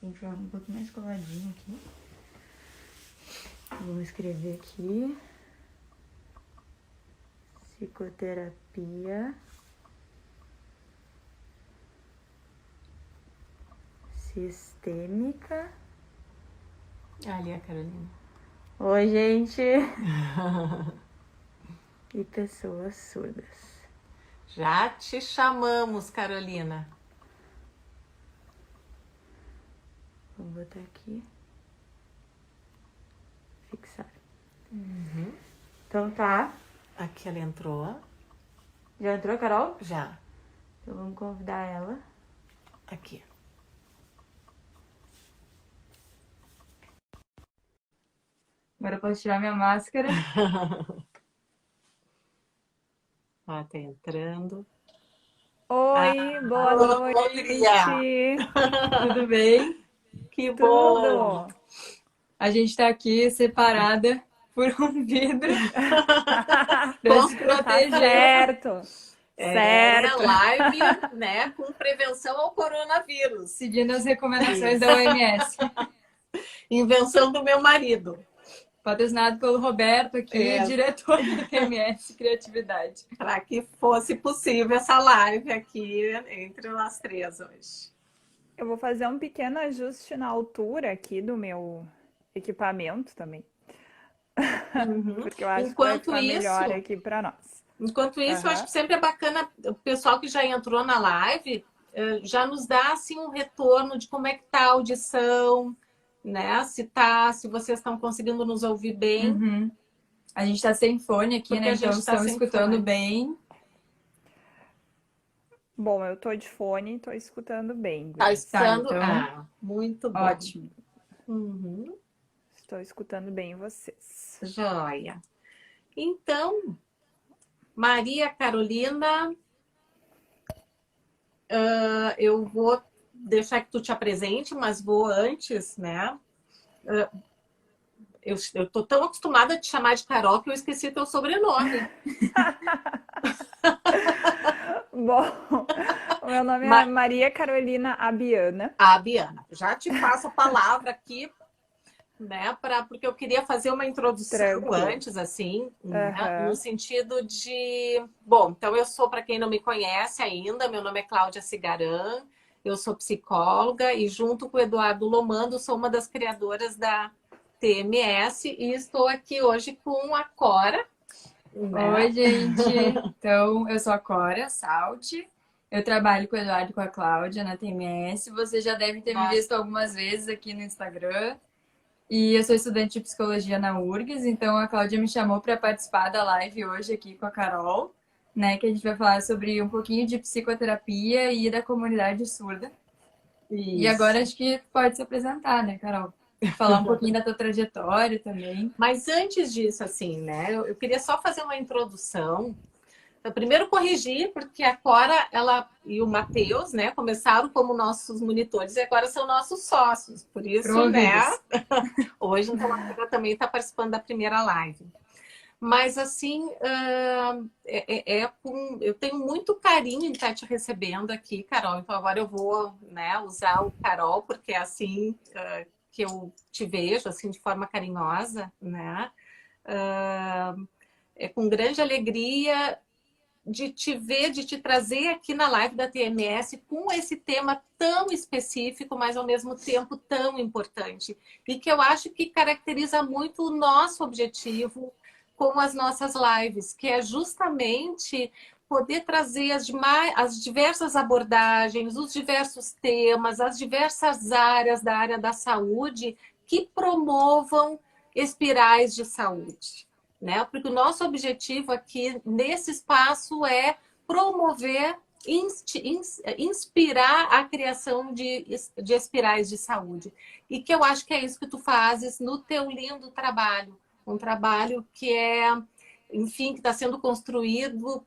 Tem que ficar um pouquinho mais coladinho aqui. Vamos escrever aqui. Psicoterapia sistêmica. Ali a Carolina. Oi, gente. E pessoas surdas. Já te chamamos, Carolina. Vou botar aqui. Fixar. Então tá. Aqui ela entrou. Já entrou, Carol? Já. Então vamos convidar ela. Aqui. Agora eu posso tirar minha máscara. Ela tá entrando. Oi, boa Oi, noite. Tudo bem? Que bom! Tudo? A gente tá aqui separada por um vidro pra se Tá proteger. certo. Certo. Live, né, com prevenção ao coronavírus. Seguindo as recomendações da OMS. Invenção do meu marido. Patrocinado pelo Roberto aqui, É. diretor da OMS Criatividade. Para que fosse possível essa live aqui entre nós três hoje. Eu vou fazer um pequeno ajuste na altura aqui do meu equipamento também, porque eu acho que vai Enquanto ficar melhor isso, aqui para nós. eu acho que sempre é bacana o pessoal que já entrou na live já nos dá assim um retorno de como é que tá a audição, né? Se vocês estão conseguindo nos ouvir bem. Uhum. A gente tá sem fone aqui, Porque né? a gente Então tá estamos sem escutando fone. bem. Bom, eu tô de fone e tô escutando bem. Tá escutando? então. Muito bom. Ótimo. Uhum. Estou escutando bem vocês. Joia. Então, Maria Carolina, eu vou deixar que tu te apresente, mas vou antes, né? Eu tô tão acostumada a te chamar de Carol que eu esqueci teu sobrenome. Bom, o meu nome é Maria Carolina Abiana. A Biana. Já te passo a palavra aqui, né? Porque eu queria fazer uma introdução Tranquilo. antes, assim, né, Aham. no sentido de... Bom, então eu sou, para quem não me conhece ainda, meu nome é Cláudia Cigaran, eu sou psicóloga e junto com o Eduardo Lomando sou uma das criadoras da TMS e estou aqui hoje com a Cora. Né? Oi, gente. Então, eu sou a Cora Salti. Eu trabalho com o Eduardo e com a Cláudia na TMS. Vocês já devem ter me visto algumas vezes aqui no Instagram. E eu sou estudante de psicologia na URGS, então a Cláudia me chamou para participar da live hoje aqui com a Carol, né? Que a gente vai falar sobre um pouquinho de psicoterapia e da comunidade surda. E agora acho que pode se apresentar, né, Carol? Falar um pouquinho da tua trajetória também. Mas antes disso, assim, né? Eu queria só fazer uma introdução. Eu primeiro corrigir, porque a Cora e o Matheus, né, começaram como nossos monitores e agora são nossos sócios. Por isso, Promovidos. né? Hoje, então, a Cora também está participando da primeira live. Mas, assim, eu tenho muito carinho em estar te recebendo aqui, Carol. Então, agora eu vou, né, usar o Carol, porque é assim que eu te vejo, assim, de forma carinhosa, né? É com grande alegria de te ver, de te trazer aqui na live da TMS com esse tema tão específico, mas ao mesmo tempo tão importante. E que eu acho que caracteriza muito o nosso objetivo com as nossas lives, que é justamente poder trazer as diversas abordagens, os diversos temas, as diversas áreas da área da saúde que promovam espirais de saúde. Né? Porque o nosso objetivo aqui nesse espaço é promover, inspirar a criação de espirais de saúde. E que eu acho que é isso que tu fazes no teu lindo trabalho. Um trabalho que enfim, que está sendo construído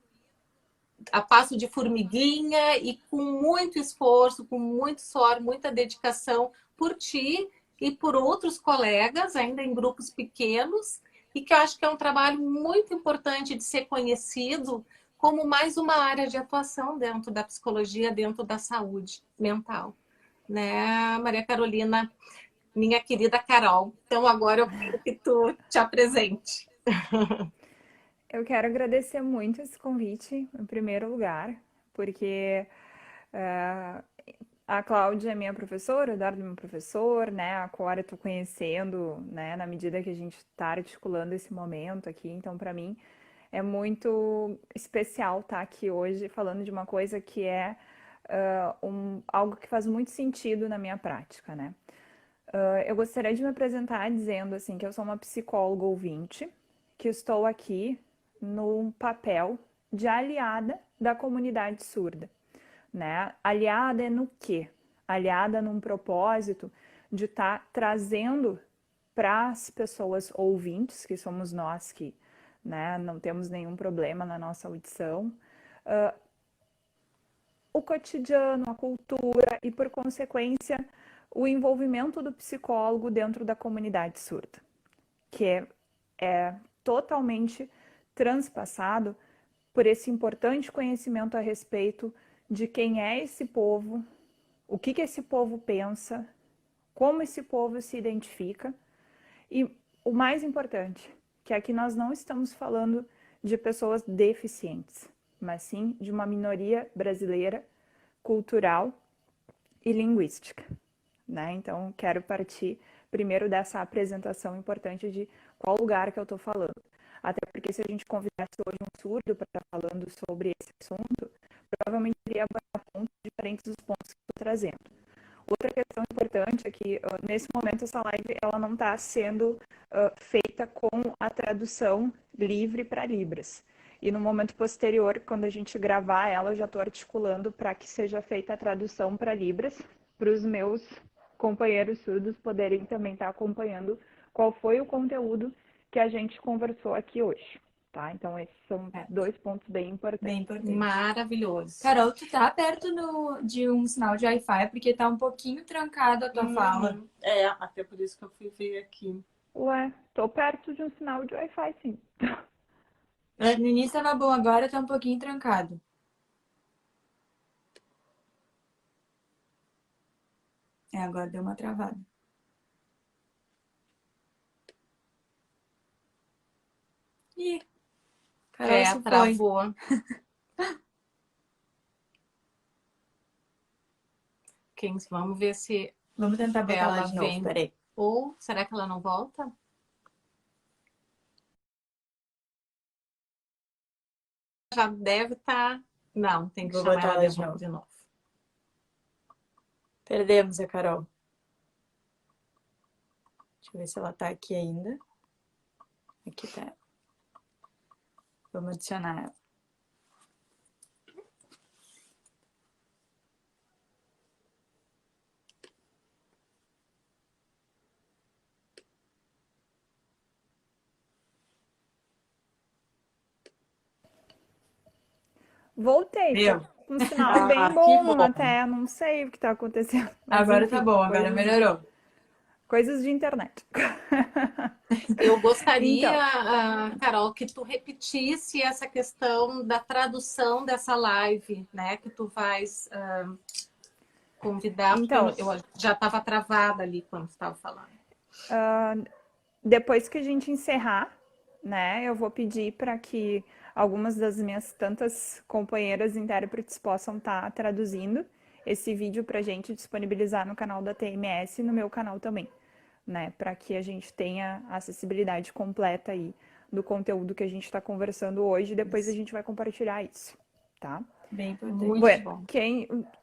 a passo de formiguinha e com muito esforço, com muito suor, muita dedicação por ti e por outros colegas, ainda em grupos pequenos, e que eu acho que é um trabalho muito importante de ser conhecido como mais uma área de atuação dentro da psicologia, dentro da saúde mental. né, Maria Carolina, minha querida Carol. Então agora eu quero que tu te apresente. Eu quero agradecer muito esse convite, em primeiro lugar, porque a Cláudia é minha professora, o Eduardo é meu professor, né? A Cora eu tô conhecendo, né? Na medida que a gente está articulando esse momento aqui. Então, para mim, é muito especial estar aqui hoje falando de uma coisa que é algo que faz muito sentido na minha prática, né? Eu gostaria de me apresentar dizendo assim que eu sou uma psicóloga ouvinte, que estou aqui no papel de aliada da comunidade surda, né? Aliada é no quê? Aliada num propósito de estar trazendo para as pessoas ouvintes, que somos nós que, né, não temos nenhum problema na nossa audição, o cotidiano, a cultura e, por consequência, o envolvimento do psicólogo dentro da comunidade surda, que é totalmente transpassado por esse importante conhecimento a respeito de quem é esse povo, o que esse povo pensa, como esse povo se identifica e o mais importante, que aqui nós não estamos falando de pessoas deficientes, mas sim de uma minoria brasileira, cultural e linguística, né? Então, quero partir primeiro dessa apresentação importante de qual lugar que eu estou falando. Até porque se a gente convidasse hoje um surdo para estar falando sobre esse assunto, provavelmente iria abordar pontos diferentes dos pontos que estou trazendo. Outra questão importante é que, nesse momento, essa live ela não está sendo feita com a tradução livre para Libras. E no momento posterior, quando a gente gravar ela, eu já estou articulando para que seja feita a tradução para Libras, para os meus companheiros surdos poderem também estar acompanhando qual foi o conteúdo que a gente conversou aqui hoje. Tá? Então, esses são dois pontos bem importantes. Bem importante. Maravilhoso. Carol, tu tá perto de um sinal de Wi-Fi, porque tá um pouquinho trancado a tua fala. É, até por isso que eu fui ver aqui. Ué, tô perto de um sinal de Wi-Fi, sim. No início tava bom, agora tá um pouquinho trancado. Agora deu uma travada. Ih, Carol se foi. Travou. Vamos ver se Vamos tentar botar ela ela de novo, vem. peraí. Ou será que ela não volta? Já deve estar. Não, tem que Vou chamar botar ela ela de novo. Perdemos a Carol. Deixa eu ver se ela tá aqui ainda. Aqui tá. Vamos adicionar ela. Voltei, Viu? com um sinal bem que bom bom. até, não sei o que está acontecendo. Mas, Agora enfim, tá bom, agora melhorou. Coisas de internet. Eu gostaria, Então. Carol, que tu repetisse essa questão da tradução dessa live, né? Que tu vais convidar, Então, porque eu já estava travada ali quando tu estava falando. Depois que a gente encerrar, né, eu vou pedir para que algumas das minhas tantas companheiras intérpretes possam estar traduzindo esse vídeo para a gente disponibilizar no canal da TMS e no meu canal também, né, para que a gente tenha a acessibilidade completa aí do conteúdo que a gente está conversando hoje. Depois a gente vai compartilhar isso, tá? Bem importante. Muito bom.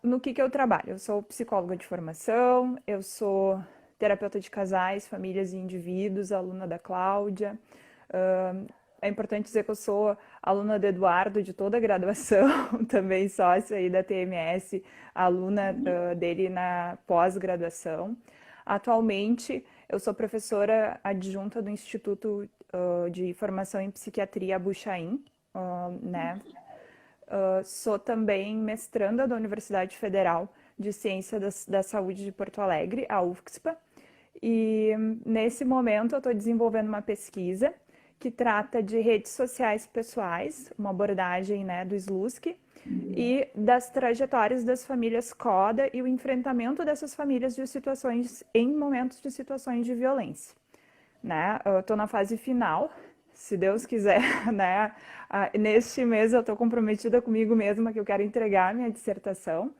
No que eu trabalho? Eu sou psicóloga de formação, eu sou terapeuta de casais, famílias e indivíduos, aluna da Cláudia. É importante dizer que eu sou aluna do Eduardo de toda a graduação, também sócia aí da TMS, aluna dele na pós-graduação. Atualmente, eu sou professora adjunta do Instituto de Formação em Psiquiatria Buchaim, né? Sou também mestranda da Universidade Federal de Ciência da Saúde de Porto Alegre, a UFSPA, e nesse momento eu estou desenvolvendo uma pesquisa que trata de redes sociais pessoais, uma abordagem, né, do Slutsky, e das trajetórias das famílias CODA e o enfrentamento dessas famílias de situações, em momentos de situações de violência. Né? Eu estou na fase final, se Deus quiser, né? Neste mês eu estou comprometida comigo mesma que eu quero entregar a minha dissertação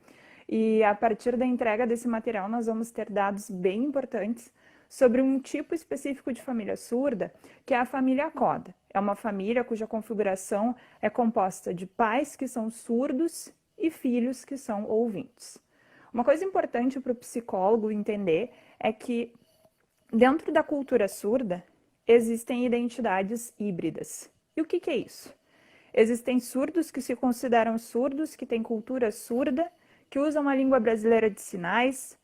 e a partir da entrega desse material nós vamos ter dados bem importantes sobre um tipo específico de família surda, que é a família CODA. É uma família cuja configuração é composta de pais que são surdos e filhos que são ouvintes. Uma coisa importante para o psicólogo entender é que dentro da cultura surda existem identidades híbridas. E o que é isso? Existem surdos que se consideram surdos, que têm cultura surda, que usam a língua brasileira de sinais,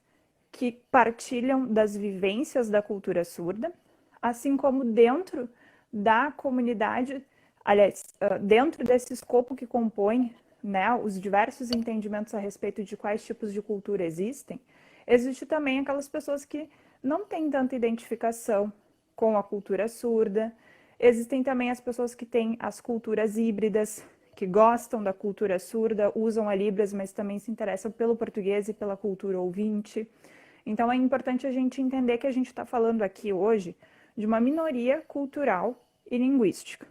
que partilham das vivências da cultura surda, assim como dentro da comunidade, aliás, dentro desse escopo que compõe, né, os diversos entendimentos a respeito de quais tipos de cultura existem, existe também aquelas pessoas que não têm tanta identificação com a cultura surda, existem também as pessoas que têm as culturas híbridas, que gostam da cultura surda, usam a Libras, mas também se interessam pelo português e pela cultura ouvinte. Então é importante a gente entender que a gente está falando aqui hoje de uma minoria cultural e linguística.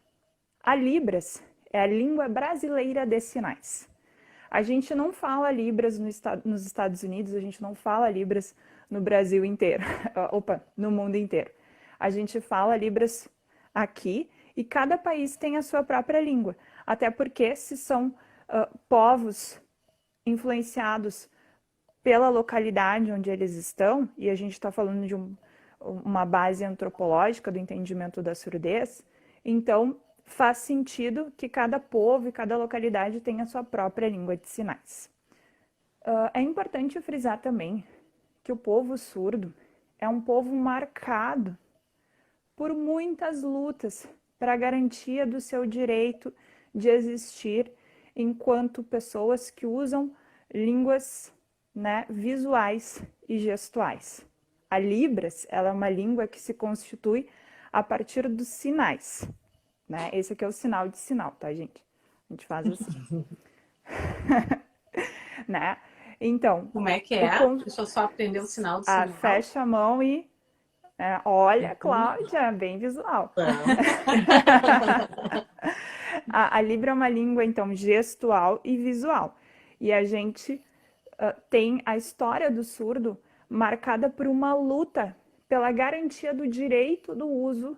A Libras é a língua brasileira de sinais. A gente não fala Libras nos Estados Unidos, a gente não fala Libras no Brasil inteiro, no mundo inteiro. A gente fala Libras aqui e cada país tem a sua própria língua, até porque se são povos influenciados pela localidade onde eles estão, e a gente está falando de uma base antropológica do entendimento da surdez, então faz sentido que cada povo e cada localidade tenha a sua própria língua de sinais. É importante frisar também que o povo surdo é um povo marcado por muitas lutas para a garantia do seu direito de existir enquanto pessoas que usam línguas, né, visuais e gestuais. A Libras, ela é uma língua que se constitui a partir dos sinais, né? Esse aqui é o sinal de sinal, tá, gente? A gente faz assim. Né? Então... Como é que é? Deixa eu só aprender o sinal do sinal. Fecha a mão e... olha, Cláudia, bem visual. A Libra é uma língua, então, gestual e visual. E a gente tem a história do surdo marcada por uma luta pela garantia do direito do uso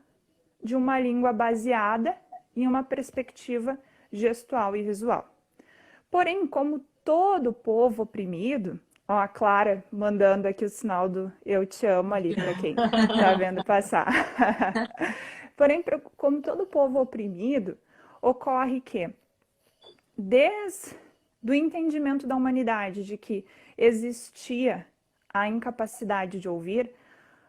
de uma língua baseada em uma perspectiva gestual e visual. Porém, como todo povo oprimido, ó, a Clara mandando aqui o sinal do eu te amo ali para quem está vendo passar. Porém, como todo povo oprimido, ocorre que, desde o entendimento da humanidade de que existia a incapacidade de ouvir,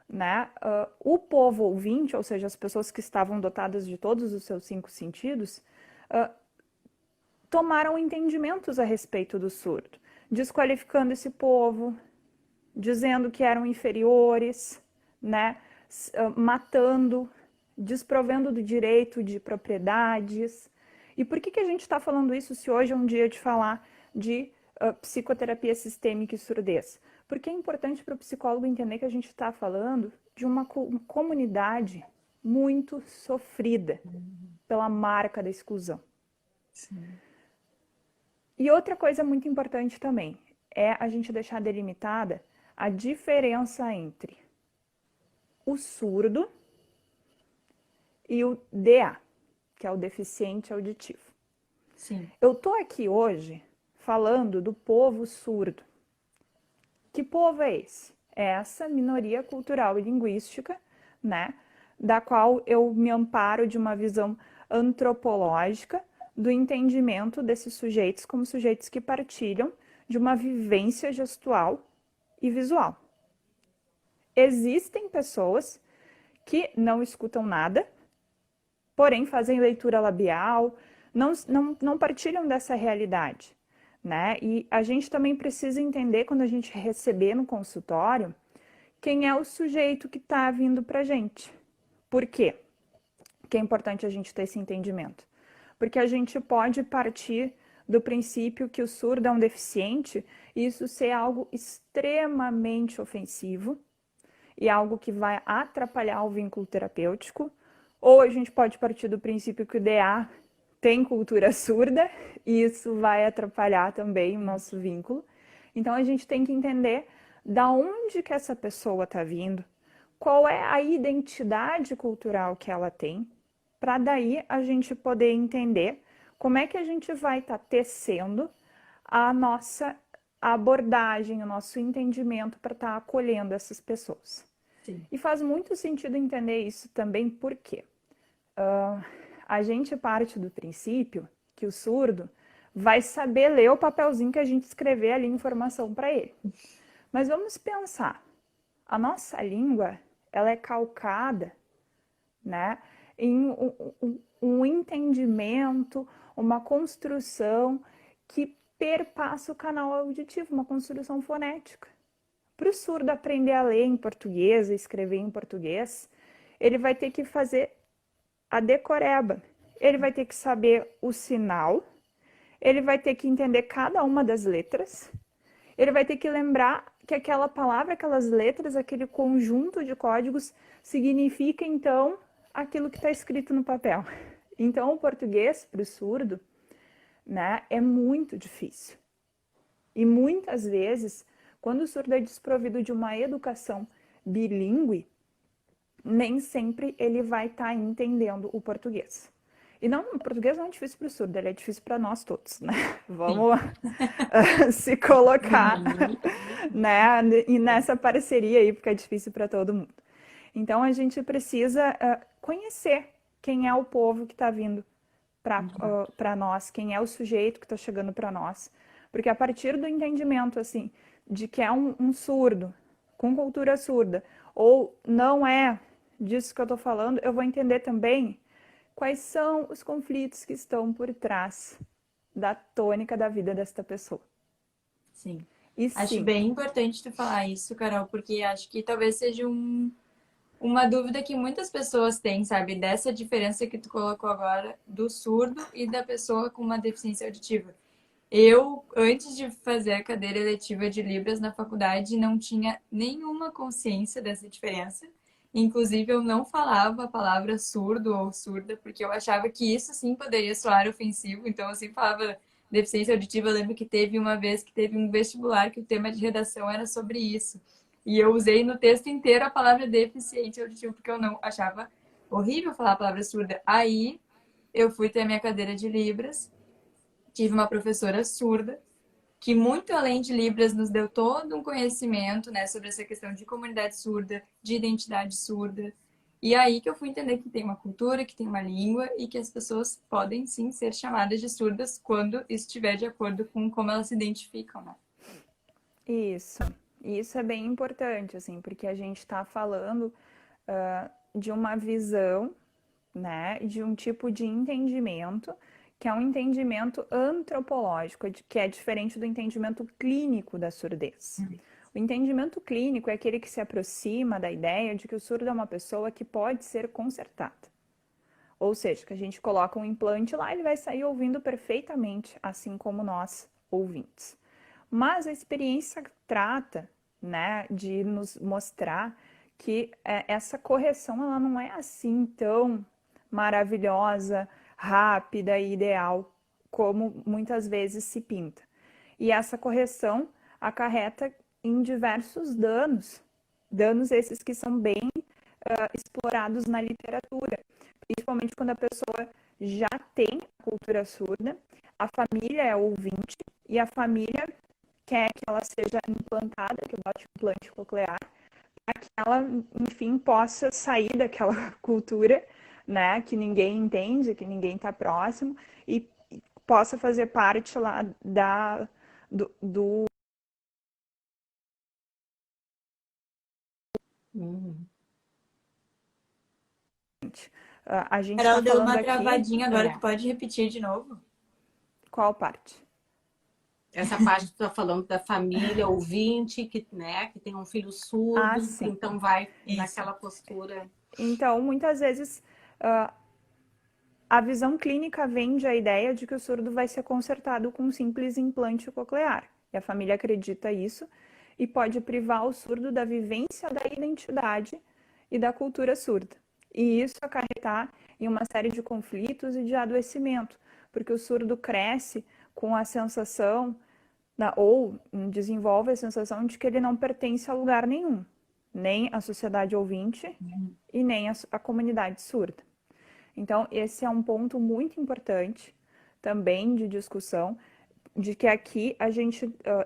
né, o povo ouvinte, ou seja, as pessoas que estavam dotadas de todos os seus 5 sentidos, tomaram entendimentos a respeito do surdo, desqualificando esse povo, dizendo que eram inferiores, né, matando, desprovendo do direito de propriedades. E por que a gente está falando isso se hoje é um dia de falar de psicoterapia sistêmica e surdez? Porque é importante para o psicólogo entender que a gente está falando de uma comunidade muito sofrida pela marca da exclusão. Sim. E outra coisa muito importante também é a gente deixar delimitada a diferença entre o surdo e o DA, que é o deficiente auditivo. Sim. Eu estou aqui hoje falando do povo surdo. Que povo é esse? É essa minoria cultural e linguística, né, da qual eu me amparo de uma visão antropológica do entendimento desses sujeitos como sujeitos que partilham de uma vivência gestual e visual. Existem pessoas que não escutam nada, porém fazem leitura labial, não partilham dessa realidade, né? E a gente também precisa entender, quando a gente receber no consultório, quem é o sujeito que está vindo para a gente. Por quê? Que é importante a gente ter esse entendimento. Porque a gente pode partir do princípio que o surdo é um deficiente, isso ser algo extremamente ofensivo e algo que vai atrapalhar o vínculo terapêutico, ou a gente pode partir do princípio que o DA tem cultura surda e isso vai atrapalhar também o nosso vínculo. Então a gente tem que entender da onde que essa pessoa está vindo, qual é a identidade cultural que ela tem, para daí a gente poder entender como é que a gente vai estar tecendo a nossa abordagem, o nosso entendimento para estar acolhendo essas pessoas. Sim. E faz muito sentido entender isso também porque a gente parte do princípio que o surdo vai saber ler o papelzinho que a gente escrever ali informação para ele. Mas vamos pensar, a nossa língua, ela é calcada, né, em um entendimento, uma construção que perpassa o canal auditivo, uma construção fonética. Para o surdo aprender a ler em português, a escrever em português, ele vai ter que fazer a decoreba. Ele vai ter que saber o sinal, ele vai ter que entender cada uma das letras, ele vai ter que lembrar que aquela palavra, aquelas letras, aquele conjunto de códigos significa, então, aquilo que está escrito no papel. Então, o português, para o surdo, né, é muito difícil. E muitas vezes, quando o surdo é desprovido de uma educação bilíngue, nem sempre ele vai estar entendendo o português. E não, o português não é difícil para o surdo, ele é difícil para nós todos, né? Vamos se colocar, né? E nessa parceria aí, porque é difícil para todo mundo. Então, a gente precisa conhecer quem é o povo que está vindo para nós, quem é o sujeito que está chegando para nós. Porque a partir do entendimento, assim, de que é um surdo, com cultura surda, ou não é disso que eu estou falando, eu vou entender também quais são os conflitos que estão por trás da tônica da vida desta pessoa. Sim. E Acho sim, bem importante tu falar isso, Carol, porque acho que talvez seja uma dúvida que muitas pessoas têm, sabe? Dessa diferença que tu colocou agora do surdo e da pessoa com uma deficiência auditiva. Eu, antes de fazer a cadeira eletiva de Libras na faculdade, não tinha nenhuma consciência dessa diferença. Inclusive, eu não falava a palavra surdo ou surda, porque eu achava que isso sim poderia soar ofensivo. Então, eu sempre falava deficiência auditiva. Eu lembro que teve uma vez que teve um vestibular que o tema de redação era sobre isso. E eu usei no texto inteiro a palavra deficiente auditivo, porque eu não achava horrível falar a palavra surda. Aí, eu fui ter a minha cadeira de Libras. Tive uma professora surda, que muito além de Libras nos deu todo um conhecimento, né, sobre essa questão de comunidade surda, de identidade surda. E aí que eu fui entender que tem uma cultura, que tem uma língua e que as pessoas podem sim ser chamadas de surdas quando estiver de acordo com como elas se identificam, né? isso. Isso é bem importante, assim, porque a gente está falando de uma visão, né, de um tipo de entendimento que é um entendimento antropológico, que é diferente do entendimento clínico da surdez. O entendimento clínico é aquele que se aproxima da ideia de que o surdo é uma pessoa que pode ser consertada. Ou seja, que a gente coloca um implante lá, ele vai sair ouvindo perfeitamente, assim como nós, ouvintes. Mas a experiência trata, né, de nos mostrar que essa correção ela não é assim tão maravilhosa, rápida e ideal como muitas vezes se pinta. E essa correção acarreta em diversos danos, danos esses que são bem explorados na literatura, principalmente quando a pessoa já tem a cultura surda, a família é ouvinte e a família quer que ela seja implantada, que bote um implante coclear, para que ela, enfim, possa sair daquela cultura, né, que ninguém entende, que ninguém está próximo, e possa fazer parte lá do a gente Carol, está deu falando uma aqui, travadinha agora, tu pode repetir de novo? qual parte? Essa parte que tu tá falando da família ouvinte, que, né, que tem um filho surdo, Sim. então vai Isso. naquela postura. Então, muitas vezes a visão clínica vende a ideia de que o surdo vai ser consertado com um simples implante coclear. E a família acredita isso e pode privar o surdo da vivência da identidade e da cultura surda. E isso acarretar em uma série de conflitos e de adoecimento, porque o surdo cresce com a sensação, ou desenvolve a sensação de que ele não pertence a lugar nenhum, nem à sociedade ouvinte e nem à comunidade surda. Então, esse é um ponto muito importante também de discussão, de que aqui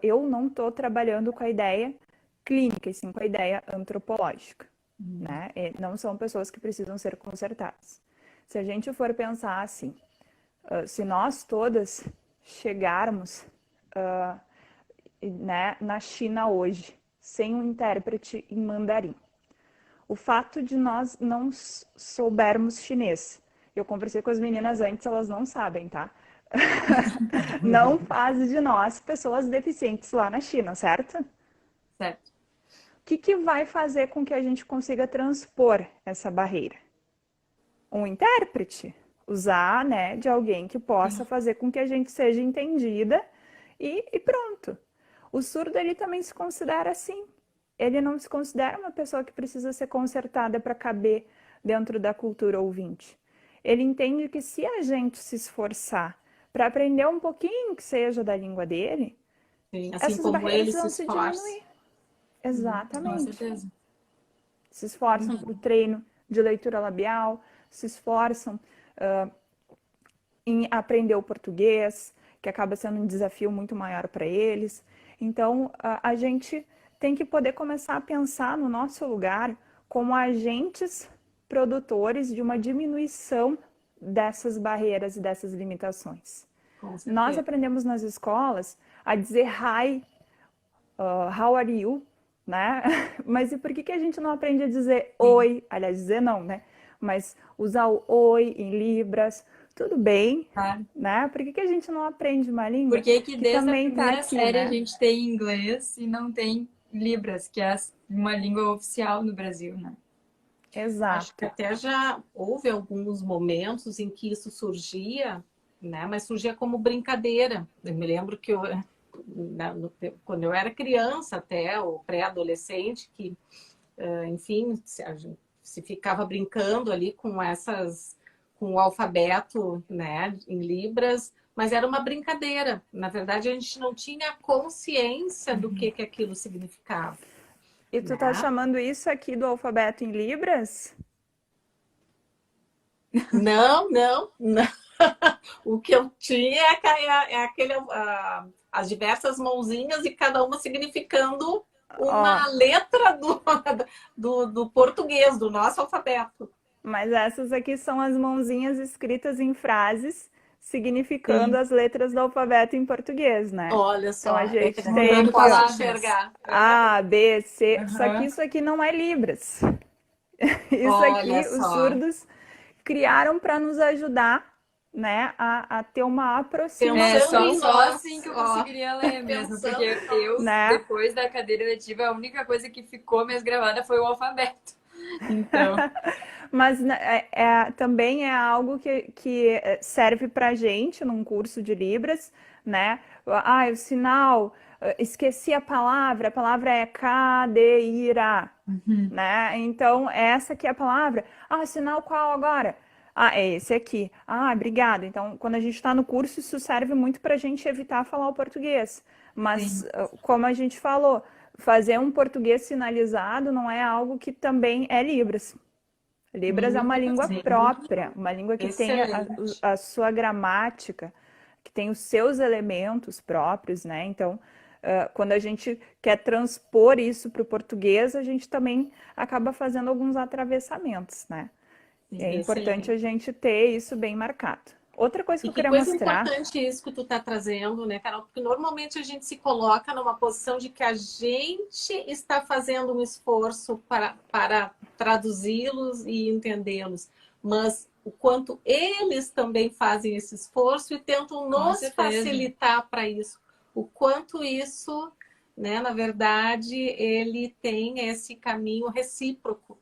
eu não estou trabalhando com a ideia clínica, e sim com a ideia antropológica. Né? Não são pessoas que precisam ser consertadas. Se a gente for pensar assim, se nós todas chegarmos né, na China hoje, sem um intérprete em mandarim, o fato de nós não soubermos chinês, eu conversei com as meninas antes, elas não sabem, tá? Não faz de nós pessoas deficientes lá na China, certo? Certo. O que vai fazer com que a gente consiga transpor essa barreira? Um intérprete. Usar, né, de alguém que possa fazer com que a gente seja entendida e pronto. O surdo, ele também se considera assim. Ele não se considera uma pessoa que precisa ser consertada para caber dentro da cultura ouvinte. Ele entende que se a gente se esforçar para aprender um pouquinho que seja da língua dele, Sim, assim essas como barreiras ele vão se se esforça. diminuir. Com Exatamente. certeza. Se esforçam para o treino de leitura labial, se esforçam em aprender o português, que acaba sendo um desafio muito maior para eles. Então, a gente tem que poder começar a pensar no nosso lugar como agentes produtores de uma diminuição dessas barreiras e dessas limitações. Nós aprendemos nas escolas a dizer hi, how are you, né? Mas e por que a gente não aprende a dizer oi? Aliás, dizer não, né? Mas usar o oi em libras, tudo bem, Claro. né? Por que a gente não aprende uma língua Por que desde a também tá primeira aqui, série né? a gente tem inglês e não tem Libras, que é uma língua oficial no Brasil, né? Acho que Exato. até já houve alguns momentos em que isso surgia, né? Mas surgia como brincadeira. Eu me lembro que quando eu era criança até, ou pré-adolescente, que, enfim, se ficava brincando ali com o alfabeto, né, em Libras, mas era uma brincadeira. Na verdade, a gente não tinha consciência do que aquilo significava. E tu tá Né? chamando isso aqui do alfabeto em libras? Não, não, não. O que eu tinha as diversas mãozinhas e cada uma significando uma Ó, letra do português, do nosso alfabeto. mas essas aqui são as mãozinhas escritas em frases significando Sim. as letras do alfabeto em português, né? Olha Então só, a gente como tem eu Mudando aqui, posso ó, palavras. enxergar. A, B, C, só que Aham. isso aqui não é libras. Isso Olha aqui os só. surdos criaram para nos ajudar, né, a ter uma É, aproximação, Pensando em só nós, assim que eu ó, conseguiria ler mesmo, pensando porque em nós. né? depois da cadeira letiva, a única coisa que ficou mesmo gravada foi o alfabeto. Então, Mas né, também é algo que serve para gente num curso de Libras, né? Ah, o sinal, esqueci a palavra é cadeira, né? Então, essa aqui é a palavra. Ah, sinal qual agora? Ah, é esse aqui. Ah, obrigado. Então, quando a gente está no curso, isso serve muito para a gente evitar falar o português. Mas, como a gente falou, fazer um português sinalizado não é algo que também é Libras. Libras é uma língua sim. própria, uma língua que tem Excelente. a sua gramática, que tem os seus elementos próprios, né? Então, quando a gente quer transpor isso para o português, a gente também acaba fazendo alguns atravessamentos, né? É importante Excelente. a gente ter isso bem marcado. Outra coisa que E eu que queria coisa mostrar, importante isso que tu está trazendo, né, Carol? Porque normalmente a gente se coloca numa posição de que a gente está fazendo um esforço para traduzi-los e entendê-los, mas o quanto eles também fazem esse esforço e tentam nos certeza. facilitar para isso. O quanto isso, né, na verdade, ele tem esse caminho recíproco.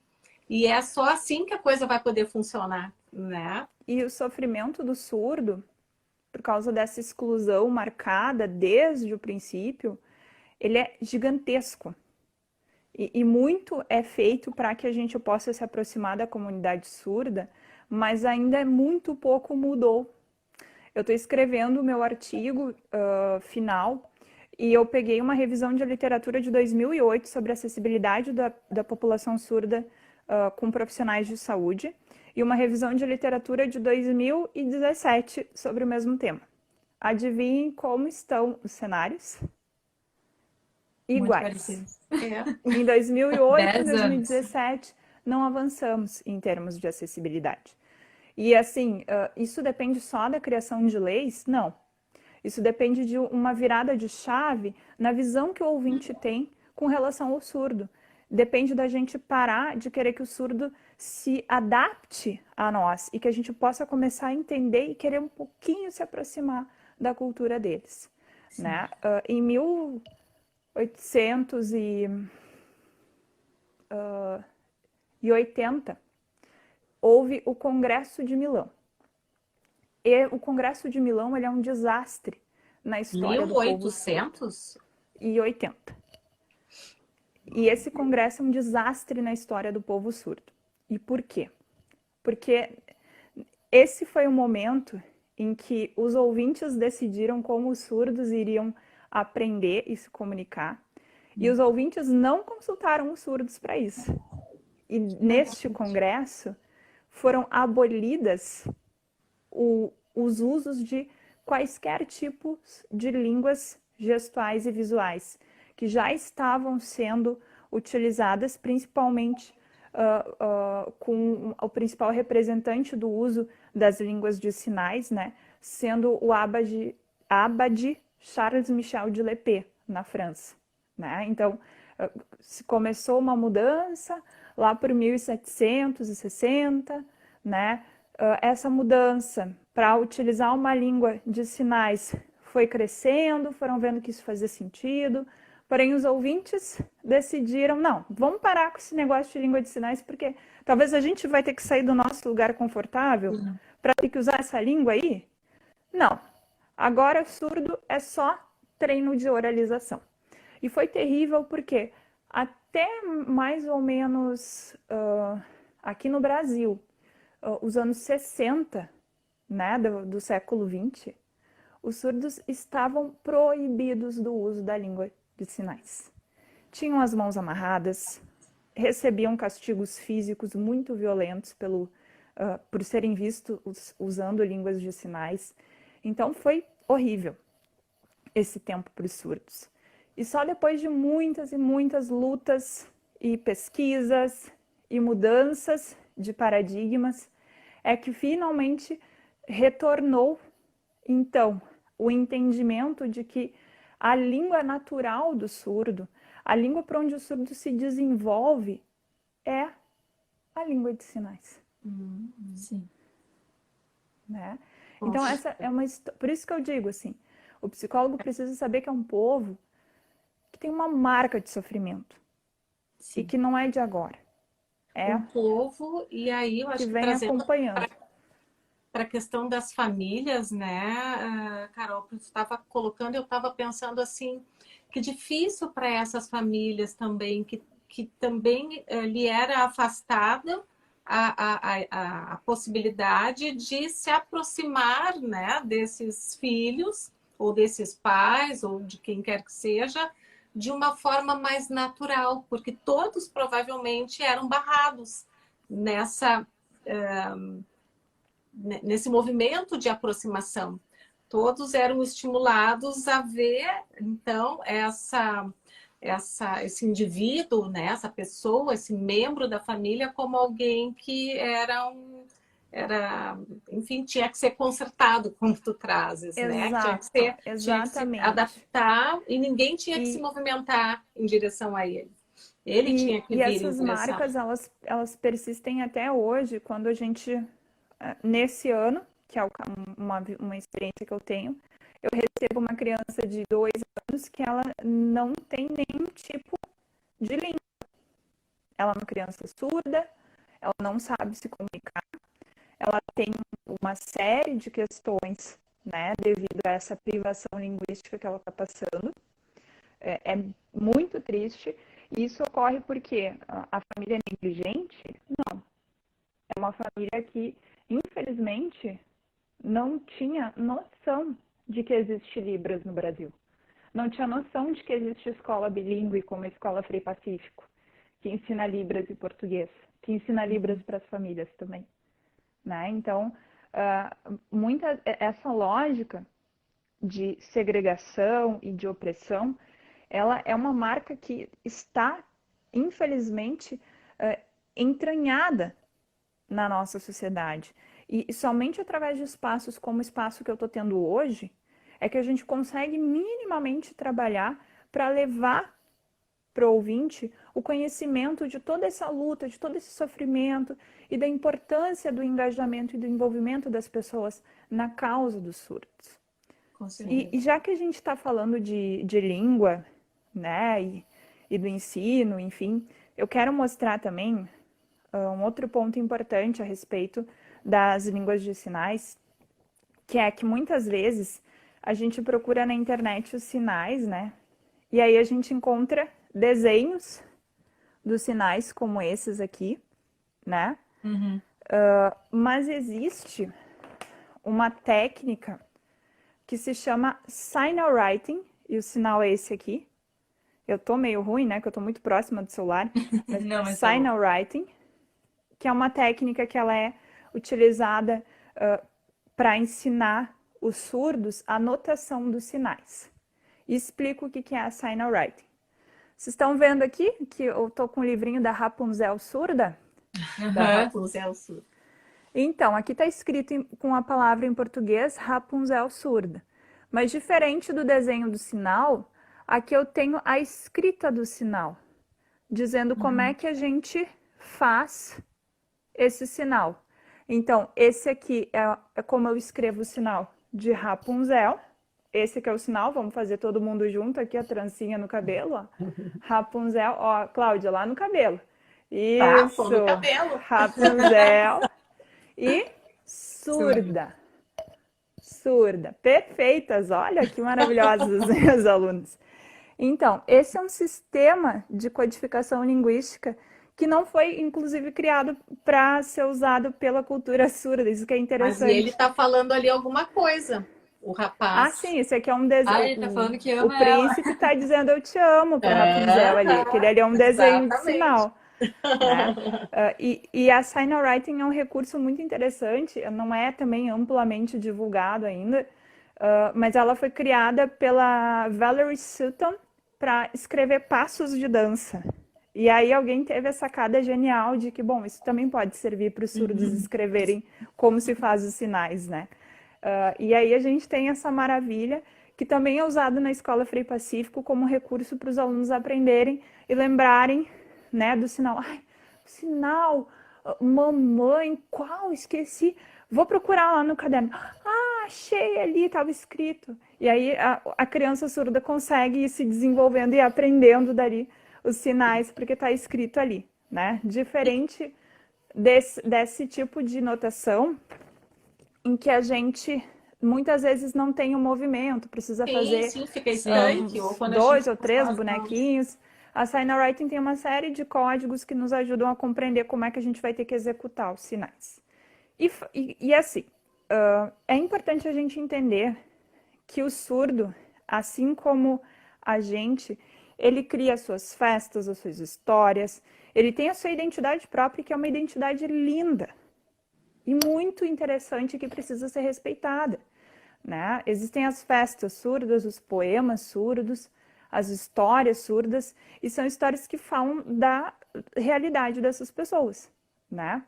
E é só assim que a coisa vai poder funcionar, né? E o sofrimento do surdo, por causa dessa exclusão marcada desde o princípio, ele é gigantesco. E muito é feito para que a gente possa se aproximar da comunidade surda, mas ainda muito pouco mudou. Eu estou escrevendo o meu artigo final e eu peguei uma revisão de literatura de 2008 sobre a acessibilidade da população surda com profissionais de saúde e uma revisão de literatura de 2017 sobre o mesmo tema. Adivinhem como estão os cenários? Muito Iguais. parecidos. Em 2008 e 10 anos. 2017 não avançamos em termos de acessibilidade. E assim, isso depende só da criação de leis? Não. Isso depende de uma virada de chave na visão que o ouvinte tem com relação ao surdo. Depende da gente parar de querer que o surdo se adapte a nós e que a gente possa começar a entender e querer um pouquinho se aproximar da cultura deles. Né? Em 1880, houve o Congresso de Milão. E o Congresso de Milão ele é um desastre na história do povo 1880? E esse congresso é um desastre na história do povo surdo. E por quê? Porque esse foi o momento em que os ouvintes decidiram como os surdos iriam aprender e se comunicar. E os ouvintes não consultaram os surdos para isso. E neste congresso foram abolidas os usos de quaisquer tipos de línguas gestuais e visuais, que já estavam sendo utilizadas principalmente com o principal representante do uso das línguas de sinais, né, sendo o Abade Charles Michel de Lépée, na França. Né? Então, se começou uma mudança lá por 1760, né? Essa mudança para utilizar uma língua de sinais foi crescendo, foram vendo que isso fazia sentido, porém os ouvintes decidiram, não, vamos parar com esse negócio de língua de sinais, porque talvez a gente vai ter que sair do nosso lugar confortável para ter que usar essa língua aí? Não, agora surdo é só treino de oralização. E foi terrível porque até mais ou menos aqui no Brasil, os anos 60, né, do século 20, os surdos estavam proibidos do uso da língua de sinais. Tinham as mãos amarradas, recebiam castigos físicos muito violentos por serem vistos usando línguas de sinais. Então foi horrível esse tempo para os surdos. E só depois de muitas e muitas lutas e pesquisas e mudanças de paradigmas é que finalmente retornou, então, o entendimento de que a língua natural do surdo, a língua por onde o surdo se desenvolve, é a língua de sinais. Sim. Né? Então, essa é uma por isso que eu digo assim, o psicólogo precisa saber que é um povo que tem uma marca de sofrimento. Sim. E que não é de agora. É um povo, e aí eu acho que que vem trazendo acompanhando. para a questão das famílias, né, Carol, que você estava colocando, eu estava pensando assim, que difícil para essas famílias também, que também lhe era afastada a possibilidade de se aproximar, né, desses filhos, ou desses pais, ou de quem quer que seja, de uma forma mais natural, porque todos provavelmente eram barrados nesse movimento de aproximação. Todos eram estimulados a ver, então, esse indivíduo, né, essa pessoa, esse membro da família, como alguém que enfim, tinha que ser consertado, como tu trazes, né? Exato, Tinha que se exatamente. adaptar e ninguém tinha que se movimentar em direção a ele. Ele tinha que vir essas em direção. marcas, elas persistem até hoje, quando a gente, nesse ano, que é uma experiência que eu tenho, eu recebo uma criança de 2 anos que ela não tem nenhum tipo de língua. Ela é uma criança surda, ela não sabe se comunicar, ela tem uma série de questões, né, devido a essa privação linguística que ela está passando. É muito triste. E isso ocorre porque a família é negligente? Não. É uma família que, infelizmente, não tinha noção de que existe Libras no Brasil. Não tinha noção de que existe escola bilíngue como a Escola Frei Pacífico, que ensina Libras e português, que ensina Libras para as famílias também. Né? Então, essa lógica de segregação e de opressão, ela é uma marca que está, infelizmente, entranhada na nossa sociedade. E somente através de espaços como o espaço que eu estou tendo hoje, é que a gente consegue minimamente trabalhar para levar para o ouvinte o conhecimento de toda essa luta, de todo esse sofrimento e da importância do engajamento e do envolvimento das pessoas na causa dos surdos. E já que a gente está falando de língua, né, e do ensino, enfim, eu quero mostrar também um outro ponto importante a respeito das línguas de sinais, que é que muitas vezes a gente procura na internet os sinais, né, e aí a gente encontra desenhos dos sinais como esses aqui, né, mas existe uma técnica que se chama Signal Writing, e o sinal é esse aqui. Eu tô meio ruim, né, que eu tô muito próxima do celular, mas Não, mas Signal Writing, que é uma técnica que ela é utilizada para ensinar os surdos a notação dos sinais. E explico o que é a Signal Writing. Vocês estão vendo aqui que eu tô com o livrinho da Rapunzel surda? Da Rapunzel surda. Então, aqui está escrito com a palavra em português Rapunzel surda. Mas diferente do desenho do sinal, aqui eu tenho a escrita do sinal, dizendo como é que a gente faz esse sinal. Então, esse aqui é como eu escrevo o sinal de Rapunzel. Esse aqui é o sinal, vamos fazer todo mundo junto aqui, a trancinha no cabelo, ó. Rapunzel, ó, Cláudia, lá no cabelo. Isso, Tá, no cabelo. Rapunzel. E surda. Surda. Perfeitas, olha que maravilhosas as minhas alunas. Então, esse é um sistema de codificação linguística que não foi, inclusive, criado para ser usado pela cultura surda. Isso que é interessante. Mas ele está falando ali alguma coisa, o rapaz. Ah, sim, esse aqui é um desenho. Ah, ele tá falando que ama o príncipe está dizendo eu te amo para Rapunzel ali. Aquele ali é um desenho de sinal. Né? E a Signal Writing é um recurso muito interessante, não é também amplamente divulgado ainda, mas ela foi criada pela Valerie Sutton para escrever passos de dança. E aí alguém teve a sacada genial de que, bom, isso também pode servir para os surdos escreverem como se faz os sinais, né? E aí a gente tem essa maravilha que também é usado na Escola Frei Pacífico como recurso para os alunos aprenderem e lembrarem, né, do sinal. Ai, o sinal, mamãe, qual? Esqueci. Vou procurar lá no caderno. Ah, achei ali, estava escrito. E aí a criança surda consegue ir se desenvolvendo e aprendendo dali os sinais, porque está escrito ali, né? Diferente desse tipo de notação, em que a gente muitas vezes não tem o movimento, precisa fazer fica estanque, ou quando 2 ou 3 bonequinhos. A Signal Writing tem uma série de códigos que nos ajudam a compreender como é que a gente vai ter que executar os sinais. E assim, é importante a gente entender que o surdo, assim como a gente, ele cria as suas festas, as suas histórias, ele tem a sua identidade própria, que é uma identidade linda e muito interessante que precisa ser respeitada, né? Existem as festas surdas, os poemas surdos, as histórias surdas, e são histórias que falam da realidade dessas pessoas, né?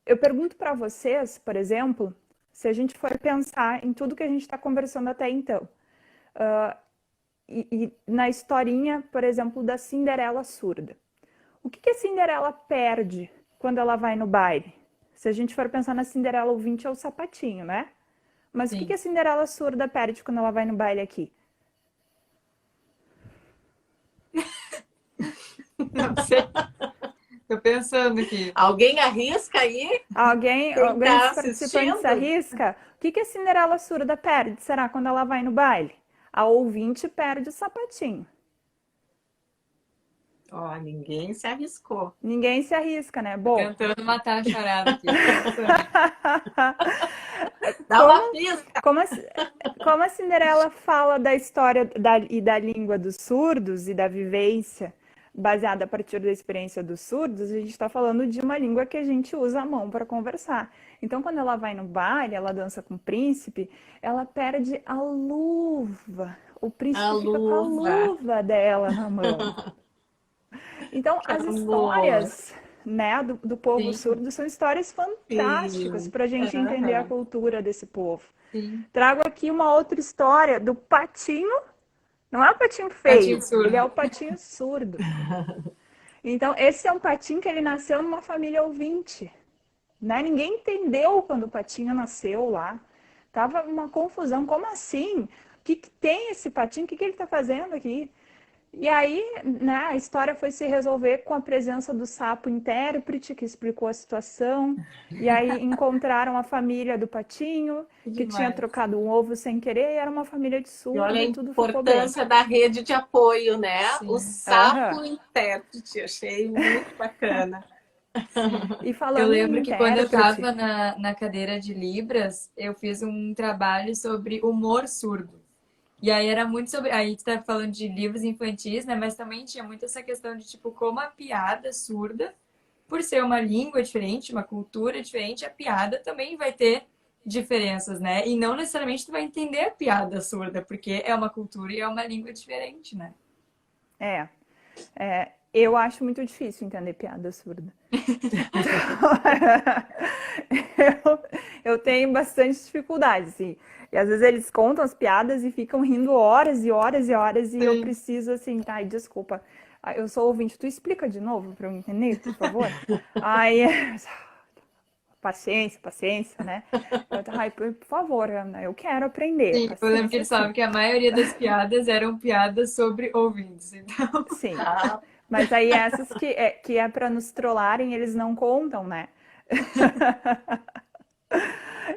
Eu pergunto para vocês, por exemplo, se a gente for pensar em tudo que a gente está conversando até então, e na historinha, por exemplo, da Cinderela surda. O que a Cinderela perde quando ela vai no baile? Se a gente for pensar na Cinderela ouvinte, é o sapatinho, né? Mas o que a Cinderela surda perde quando ela vai no baile aqui? Não sei. Tô pensando aqui. Alguém arrisca aí? Alguém Quem tá dos participantes assistindo? arrisca? O que que a Cinderela surda perde? Será quando ela vai no baile? A ouvinte perde o sapatinho. Ó, ninguém se arriscou. Ninguém se arrisca, né? Tô Bom, tentando matar a charada aqui. Tô pensando. Dá uma pista. como a, como a Cinderela fala da história e da língua dos surdos e da vivência baseada a partir da experiência dos surdos, a gente está falando de uma língua que a gente usa a mão para conversar. Então, quando ela vai no baile, ela dança com o príncipe, ela perde a luva. O A príncipe fica com a luva. luva dela na mão. Então, Que as amor. histórias, né, do povo Sim, surdo são histórias fantásticas Sim. para a gente entender a Aham. cultura desse povo. sim. Trago aqui uma outra história do patinho. Não é o patinho Patinho feio, ele é surdo. o patinho surdo. Então, esse é um patinho que ele nasceu numa família ouvinte, né? Ninguém entendeu quando o patinho nasceu lá. Tava uma confusão. Como assim? O que que tem esse patinho? O que que ele está fazendo aqui? E aí, né, a história foi se resolver com a presença do sapo intérprete, que explicou a situação. E aí encontraram a família do patinho, Que que tinha demais. trocado um ovo sem querer, e era uma família de E olha surdo, a e tudo ficou bem. importância da rede de apoio, né? O Sim, Aham, sapo intérprete, achei muito bacana. sim. E Eu falando em lembro que quando eu intérprete, estava na cadeira de Libras, eu fiz um trabalho sobre humor surdo. E aí era muito sobre. Aí tu tá falando de livros infantis, né? Mas também tinha muito essa questão de, tipo, como a piada surda, por ser uma língua diferente, uma cultura diferente, a piada também vai ter diferenças, né? E não necessariamente tu vai entender a piada surda, porque é uma cultura e é uma língua diferente, né? é, eu acho muito difícil entender piada surda. Eu tenho bastante dificuldade, assim. E às vezes eles contam as piadas e ficam rindo horas e horas e horas, e eu Sim. preciso, assim, ai, desculpa. Eu sou ouvinte, tu explica de novo para eu entender, por favor? Aí, paciência, paciência, né? Ai, por favor, Ana, eu quero aprender, Sim, eu lembro que paciência, eles falavam sim. que a maioria das piadas eram piadas sobre ouvintes. Então, Sim. Ah, Mas aí essas que é para nos trollarem, eles não contam, né?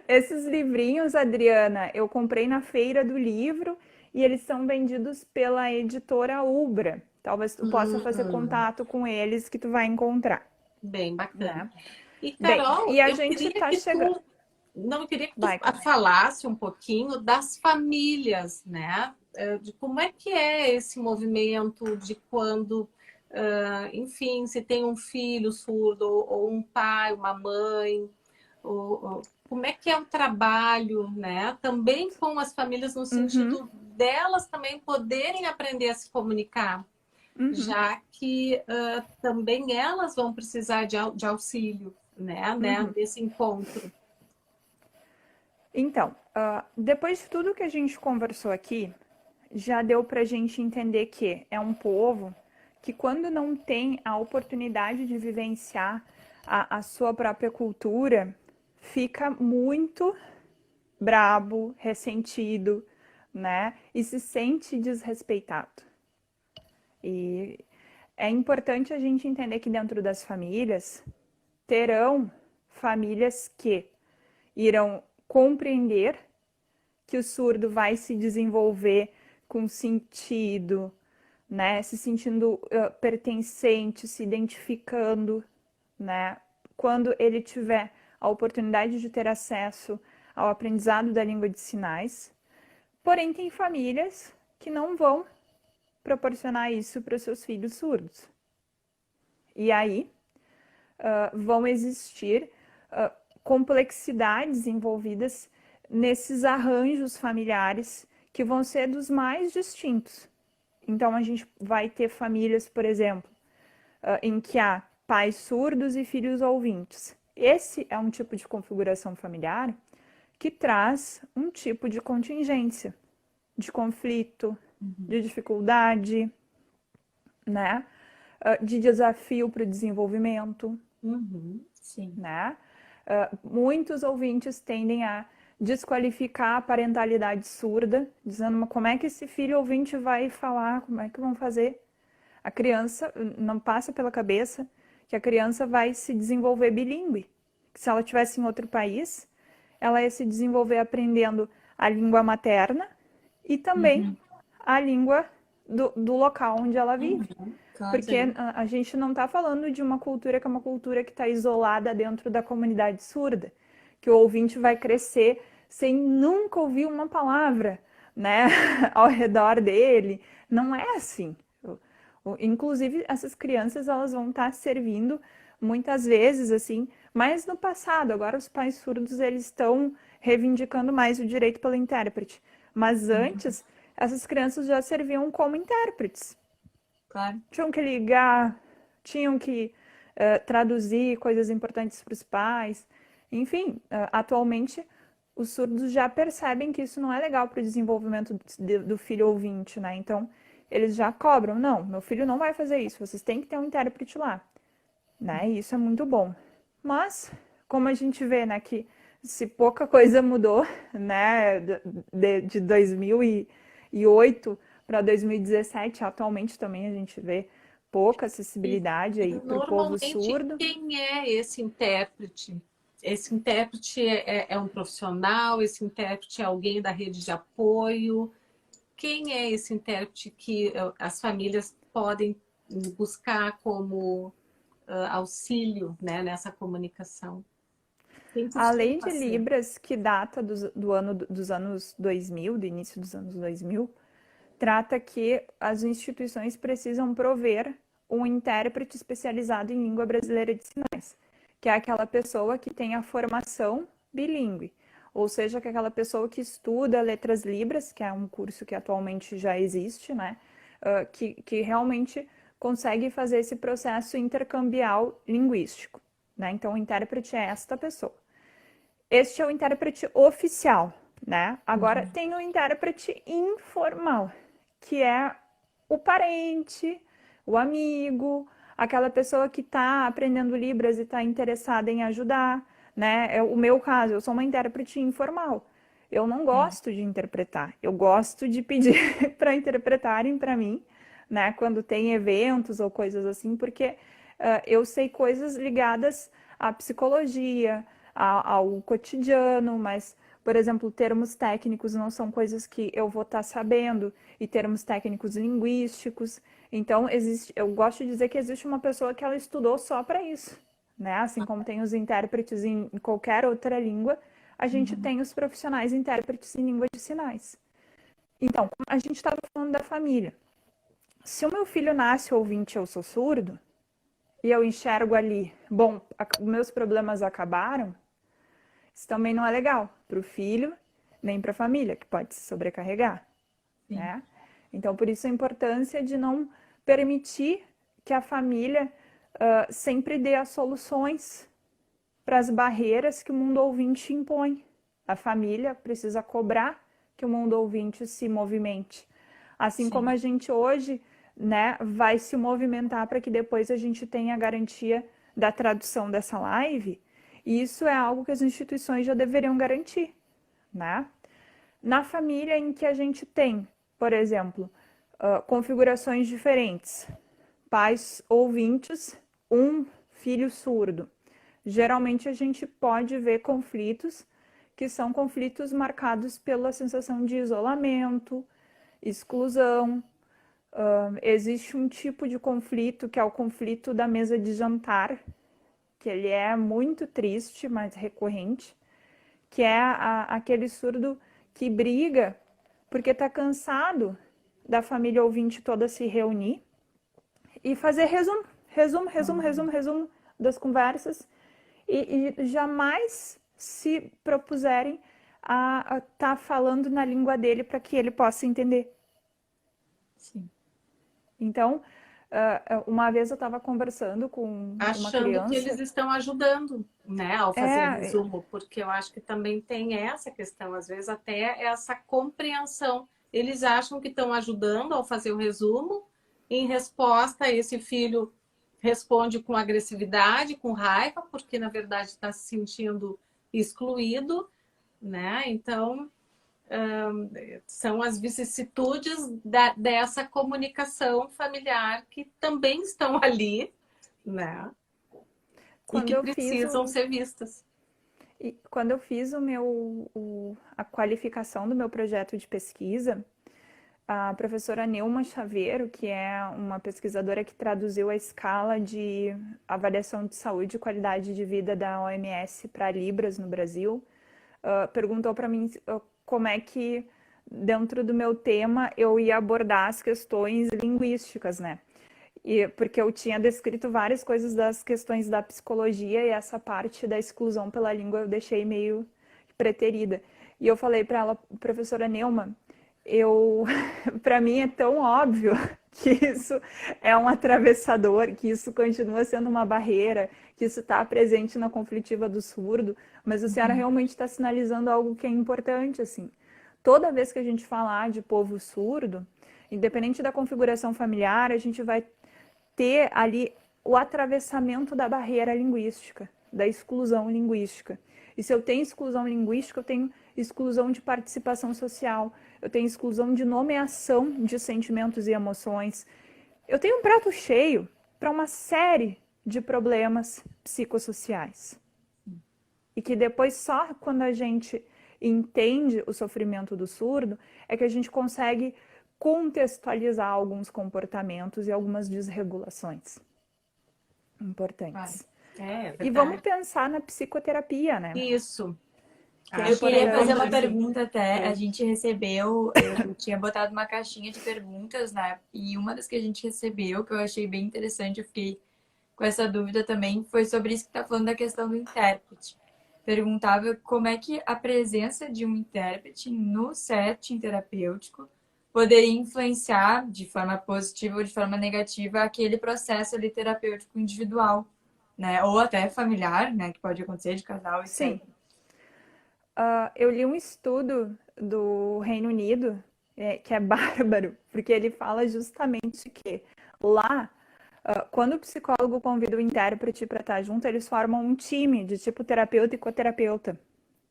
Esses livrinhos, Adriana, eu comprei na feira do livro e eles são vendidos pela editora Ubra. Talvez tu possa fazer hum, contato com eles que tu vai encontrar, bem bacana. né? E Bem, Carol, e a eu gente queria tá que chegando. tu, não, eu queria que tu Vai, Clara. falasse um pouquinho das famílias, né? De como é que é esse movimento de quando, enfim, se tem um filho surdo ou um pai, uma mãe, como é que é o trabalho, né? Também com as famílias no Uhum, sentido delas também poderem aprender a se comunicar, uhum, já que também elas vão precisar de auxílio, né, uhum. desse encontro. Então, depois de tudo que a gente conversou aqui, já deu para a gente entender que é um povo que, quando não tem a oportunidade de vivenciar a sua própria cultura, fica muito brabo, ressentido, né? E se sente desrespeitado. E é importante a gente entender que dentro das famílias terão famílias que irão compreender que o surdo vai se desenvolver com sentido, né? Se sentindo pertencente, se identificando, né? Quando ele tiver a oportunidade de ter acesso ao aprendizado da língua de sinais. Porém, tem famílias que não vão proporcionar isso para os seus filhos surdos. E aí vão existir complexidades envolvidas nesses arranjos familiares que vão ser dos mais distintos. Então, a gente vai ter famílias, por exemplo, em que há pais surdos e filhos ouvintes. Esse é um tipo de configuração familiar que traz um tipo de contingência, de conflito, de dificuldade, né? De desafio para o desenvolvimento, Uhum. sim. né? Muitos ouvintes tendem a desqualificar a parentalidade surda, dizendo, como é que esse filho ouvinte vai falar, como é que vão fazer? A criança não passa pela cabeça que a criança vai se desenvolver bilíngue. Se ela estivesse em outro país, ela ia se desenvolver aprendendo a língua materna e também a língua do local onde ela vive. Claro. Porque a gente não está falando de uma cultura que é uma cultura que está isolada dentro da comunidade surda, que o ouvinte vai crescer sem nunca ouvir uma palavra, né, ao redor dele. Não é assim. Inclusive, essas crianças, elas vão estar servindo muitas vezes, assim, mas no passado. Agora os pais surdos, eles estão reivindicando mais o direito pelo intérprete. Mas antes, essas crianças já serviam como intérpretes. Claro. Tinham que ligar, tinham que traduzir coisas importantes para os pais. Enfim, atualmente os surdos já percebem que isso não é legal para o desenvolvimento do filho ouvinte, né? Então, eles já cobram. Não, meu filho não vai fazer isso, vocês têm que ter um intérprete lá, né? E isso é muito bom. Mas, como a gente vê, né, que se pouca coisa mudou, né, de 2008 para 2017, atualmente também a gente vê pouca acessibilidade aí para o povo surdo. Quem é esse intérprete? Esse intérprete é um profissional? Esse intérprete é alguém da rede de apoio? Quem é esse intérprete que as famílias podem buscar como auxílio, né, nessa comunicação? A lei de Libras, que data dos anos 2000, do início dos anos 2000, trata que as instituições precisam prover um intérprete especializado em língua brasileira de sinais, que é aquela pessoa que tem a formação bilíngue, ou seja, que é aquela pessoa que estuda letras Libras, que é um curso que atualmente já existe, né? Que realmente consegue fazer esse processo intercambial linguístico, né? Então, o intérprete é esta pessoa. Este é o intérprete oficial, né? Agora, tem o intérprete informal, que é o parente, o amigo, aquela pessoa que está aprendendo Libras e está interessada em ajudar, né? É o meu caso, eu sou uma intérprete informal. Eu não gosto de interpretar, eu gosto de pedir para interpretarem para mim, né? Quando tem eventos ou coisas assim, porque eu sei coisas ligadas à psicologia, ao cotidiano, mas, por exemplo, termos técnicos não são coisas que eu vou estar sabendo, e termos técnicos linguísticos. Então, eu gosto de dizer que existe uma pessoa que ela estudou só para isso, né? Assim como tem os intérpretes em qualquer outra língua, a gente tem os profissionais intérpretes em língua de sinais. Então, a gente estava falando da família. Se o meu filho nasce ouvinte e eu sou surdo, e eu enxergo ali, bom, meus problemas acabaram, isso também não é legal para o filho, nem para a família, que pode se sobrecarregar, né? Então, por isso a importância de não permitir que a família sempre dê as soluções para as barreiras que o mundo ouvinte impõe. A família precisa cobrar que o mundo ouvinte se movimente. Assim como a gente hoje, né, vai se movimentar para que depois a gente tenha a garantia da tradução dessa live. E isso é algo que as instituições já deveriam garantir, né? Na família em que a gente tem, por exemplo, configurações diferentes, pais ouvintes, um filho surdo. Geralmente a gente pode ver conflitos que são conflitos marcados pela sensação de isolamento, exclusão. Existe um tipo de conflito que é o conflito da mesa de jantar, que ele é muito triste, mas recorrente, que é aquele surdo que briga porque está cansado da família ouvinte toda se reunir e fazer resumo das conversas e jamais se propuserem a estar falando na língua dele para que ele possa entender. Sim. Então, uma vez eu estava conversando com uma criança... Achando que eles estão ajudando, né, ao fazer resumo, porque eu acho que também tem essa questão, às vezes até essa compreensão. Eles acham que estão ajudando ao fazer o resumo, em resposta, esse filho responde com agressividade, com raiva, porque na verdade está se sentindo excluído, né? Então, são as vicissitudes dessa comunicação familiar que também estão ali, né? E quando que eu fiz precisam o, ser vistas. quando eu fiz a qualificação do meu projeto de pesquisa, a professora Neuma Chaveiro, que é uma pesquisadora que traduziu a escala de avaliação de saúde e qualidade de vida da OMS para Libras no Brasil, perguntou para mim como é que, dentro do meu tema, eu ia abordar as questões linguísticas, né? Porque eu tinha descrito várias coisas das questões da psicologia e essa parte da exclusão pela língua eu deixei meio preterida. E eu falei para ela, professora Neuma, para mim é tão óbvio que isso é um atravessador, que isso continua sendo uma barreira, que isso está presente na conflitiva do surdo, mas a senhora realmente está sinalizando algo que é importante, assim. Toda vez que a gente falar de povo surdo, independente da configuração familiar, a gente vai ter ali o atravessamento da barreira linguística, da exclusão linguística. E se eu tenho exclusão linguística, eu tenho exclusão de participação social, eu tenho exclusão de nomeação de sentimentos e emoções. Eu tenho um prato cheio para uma série de problemas psicossociais. E que depois, só quando a gente entende o sofrimento do surdo, é que a gente consegue contextualizar alguns comportamentos e algumas desregulações importantes. É E vamos verdade. pensar na psicoterapia, né? Isso. Que é Eu queria fazer uma importante. pergunta até. A Oi. gente recebeu, eu tinha botado uma caixinha de perguntas, né? E uma das que a gente recebeu, que eu achei bem interessante, eu fiquei com essa dúvida também, foi sobre isso que tá falando da questão do intérprete. Perguntava como é que a presença de um intérprete no setting terapêutico poderia influenciar de forma positiva ou de forma negativa aquele processo ali terapêutico individual, né? Ou até familiar, né? Que pode acontecer de casal, Sim. etc. Eu li um estudo do Reino Unido, que é bárbaro, porque ele fala justamente que lá, quando o psicólogo convida o intérprete para estar junto, eles formam um time de tipo terapeuta e coterapeuta.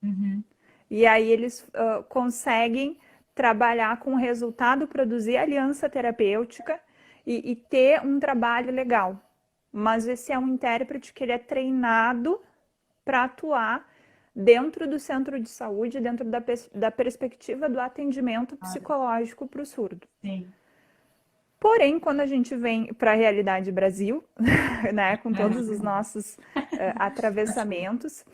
Uhum. E aí eles conseguem trabalhar com o resultado, produzir aliança terapêutica e ter um trabalho legal. Mas esse é um intérprete que ele é treinado para atuar dentro do centro de saúde, dentro da perspectiva do atendimento psicológico para o surdo. Sim. Porém, quando a gente vem para a realidade Brasil, né, com todos os nossos atravessamentos,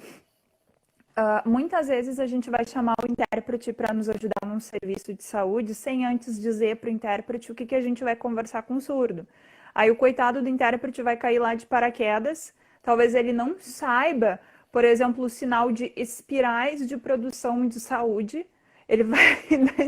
muitas vezes a gente vai chamar o intérprete para nos ajudar num serviço de saúde sem antes dizer para o intérprete o que a gente vai conversar com o surdo. Aí o coitado do intérprete vai cair lá de paraquedas, talvez ele não saiba, por exemplo, o sinal de espirais de produção de saúde, ele vai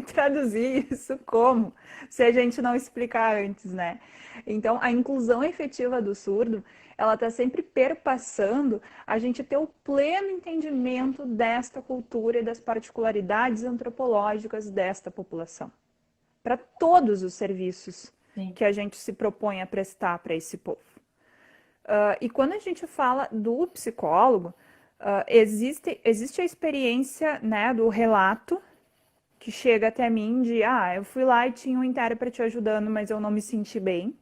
traduzir isso como? Se a gente não explicar antes, né? Então, a inclusão efetiva do surdo, ela está sempre perpassando a gente ter o pleno entendimento desta cultura e das particularidades antropológicas desta população, para todos os serviços Sim. que a gente se propõe a prestar para esse povo. E quando a gente fala do psicólogo, existe a experiência, né, do relato que chega até mim de, eu fui lá e tinha um intérprete ajudando, mas eu não me senti bem,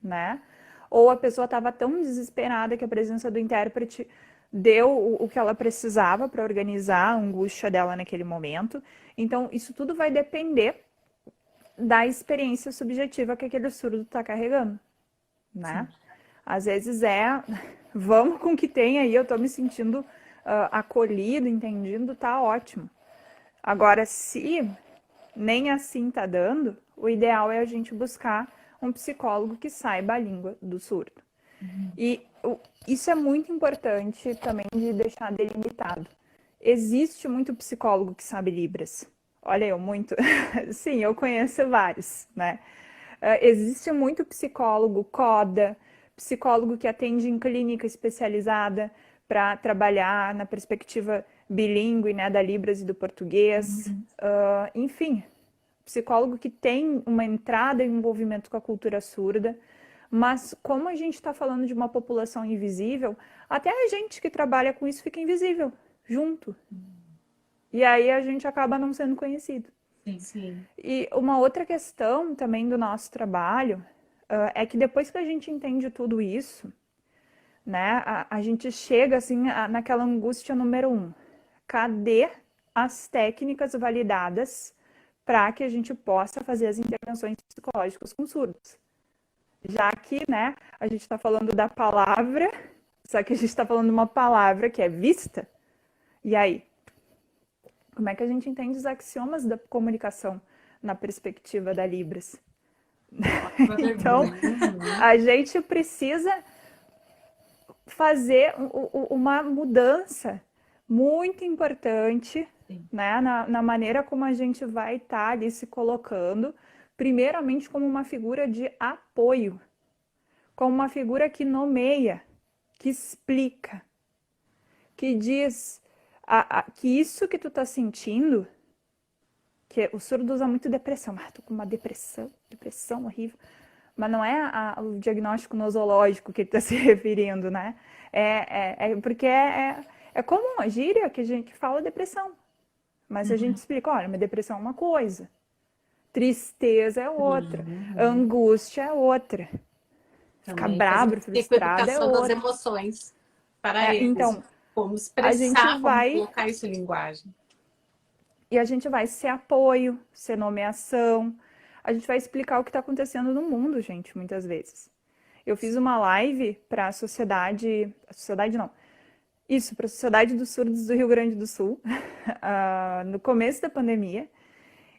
né? Ou a pessoa estava tão desesperada que a presença do intérprete deu o que ela precisava para organizar a angústia dela naquele momento. Então, isso tudo vai depender da experiência subjetiva que aquele surdo está carregando, né? Sim. Às vezes vamos com o que tem aí, eu estou me sentindo acolhido, entendido, tá ótimo. Agora, se nem assim tá dando, o ideal é a gente buscar um psicólogo que saiba a língua do surdo. E isso é muito importante também de deixar delimitado. Existe muito psicólogo que sabe Libras. Olha, muito. Sim, eu conheço vários, né? Existe muito psicólogo CODA, psicólogo que atende em clínica especializada para trabalhar na perspectiva bilíngue, né, da Libras e do português. Enfim, psicólogo que tem uma entrada e um envolvimento com a cultura surda, mas como a gente está falando de uma população invisível, até a gente que trabalha com isso fica invisível, junto. E aí a gente acaba não sendo conhecido. Sim. E uma outra questão também do nosso trabalho é que depois que a gente entende tudo isso, né? A gente chega assim naquela angústia número 1. Cadê as técnicas validadas para que a gente possa fazer as intervenções psicológicas com surdos? Já que, né, a gente está falando da palavra, só que a gente está falando de uma palavra que é vista. E aí? Como é que a gente entende os axiomas da comunicação na perspectiva da Libras? Então, a gente precisa fazer uma mudança muito importante, né, na maneira como a gente vai estar ali se colocando, primeiramente como uma figura de apoio, como uma figura que nomeia, que explica, que diz que isso que tu tá sentindo, que o surdo usa muito depressão, mas tô com uma depressão horrível. Mas não é o diagnóstico nosológico que ele está se referindo, né? Porque é como uma gíria que a gente fala depressão. Mas a gente explica, olha, uma depressão é uma coisa, tristeza é outra, angústia é outra, ficar bravo, frustrado é educação das outra. emoções para eles. Então, como a expressar, gente como vai colocar isso em linguagem. e a gente vai ser apoio, ser nomeação. A gente vai explicar o que está acontecendo no mundo, gente, muitas vezes. Eu fiz uma live para a sociedade não, isso, para a Sociedade dos Surdos do Rio Grande do Sul, no começo da pandemia,